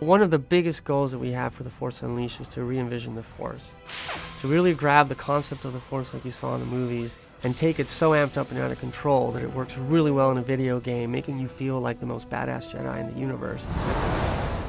One of the biggest goals that we have for the Force Unleashed is to re-envision the Force. To really grab the concept of the Force like you saw in the movies and take it so amped up and out of control that it works really well in a video game, making you feel like the most badass Jedi in the universe.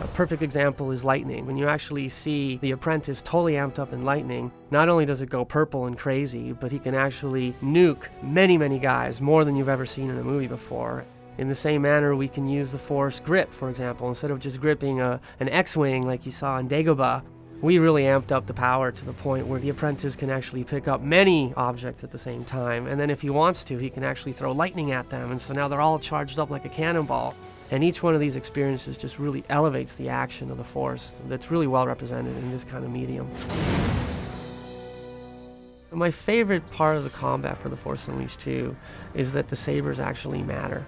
A perfect example is lightning. When you actually see the apprentice totally amped up in lightning, not only does it go purple and crazy, but he can actually nuke many, many guys, more than you've ever seen in a movie before. In the same manner, we can use the Force grip, for example. Instead of just gripping an X-Wing like you saw in Dagobah, we really amped up the power to the point where the apprentice can actually pick up many objects at the same time. And then if he wants to, he can actually throw lightning at them. And so now they're all charged up like a cannonball. And each one of these experiences just really elevates the action of the Force that's really well represented in this kind of medium. My favorite part of the combat for the Force Unleashed 2 is that the sabers actually matter.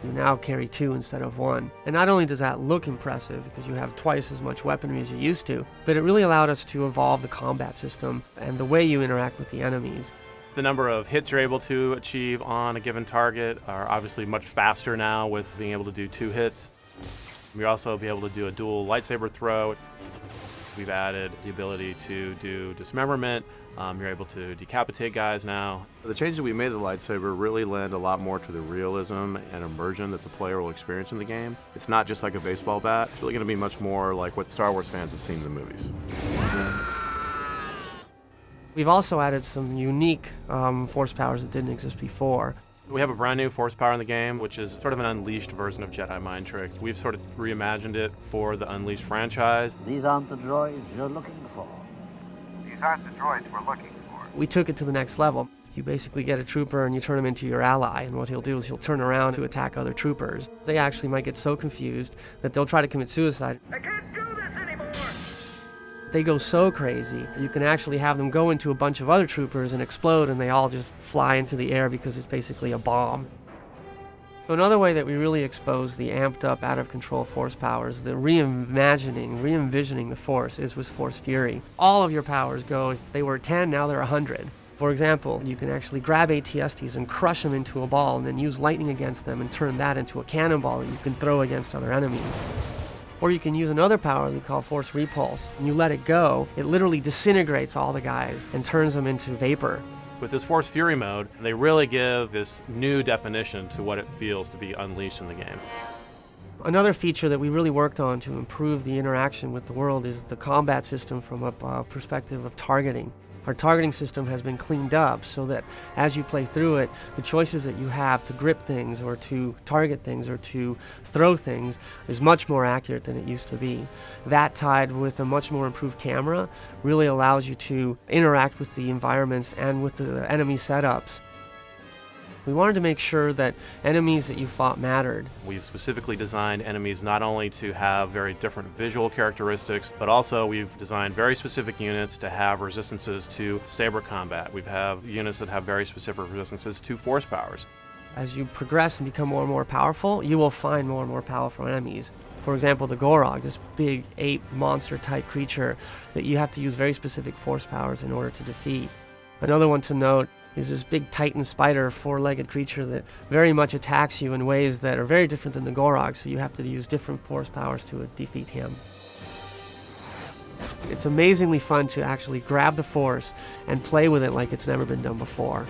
You now carry 2 instead of 1. And not only does that look impressive because you have twice as much weaponry as you used to, but it really allowed us to evolve the combat system and the way you interact with the enemies. The number of hits you're able to achieve on a given target are obviously much faster now with being able to do 2 hits. You'll also be able to do a dual lightsaber throw. We've added the ability to do dismemberment. You're able to decapitate guys now. The changes we made to the lightsaber really lend a lot more to the realism and immersion that the player will experience in the game. It's not just like a baseball bat. It's really going to be much more like what Star Wars fans have seen in the movies. We've also added some unique Force powers that didn't exist before. We have a brand new Force power in the game, which is sort of an Unleashed version of Jedi Mind Trick. We've sort of reimagined it for the Unleashed franchise. These aren't the droids you're looking for. These aren't the droids we're looking for. We took it to the next level. You basically get a trooper and you turn him into your ally, and what he'll do is he'll turn around to attack other troopers. They actually might get so confused that they'll try to commit suicide. I can't do this anymore! They go so crazy, you can actually have them go into a bunch of other troopers and explode, and they all just fly into the air because it's basically a bomb. So another way that we really expose the amped up, out of control Force powers, the re-envisioning the Force, is with Force Fury. All of your powers go, if they were 10, now they're 100. For example, you can actually grab ATSTs and crush them into a ball and then use lightning against them and turn that into a cannonball that you can throw against other enemies. Or you can use another power we call Force Repulse. When you let it go, it literally disintegrates all the guys and turns them into vapor. With this Force Fury mode, they really give this new definition to what it feels to be unleashed in the game. Another feature that we really worked on to improve the interaction with the world is the combat system from a perspective of targeting. Our targeting system has been cleaned up so that as you play through it, the choices that you have to grip things or to target things or to throw things is much more accurate than it used to be. That, tied with a much more improved camera, really allows you to interact with the environments and with the enemy setups. We wanted to make sure that enemies that you fought mattered. We've specifically designed enemies not only to have very different visual characteristics, but also we've designed very specific units to have resistances to saber combat. We have units that have very specific resistances to Force powers. As you progress and become more and more powerful, you will find more and more powerful enemies. For example, the Gorog, this big ape monster type creature that you have to use very specific Force powers in order to defeat. Another one to note is this big Titan spider, 4-legged creature that very much attacks you in ways that are very different than the Gorog, so you have to use different Force powers to defeat him. It's amazingly fun to actually grab the Force and play with it like it's never been done before.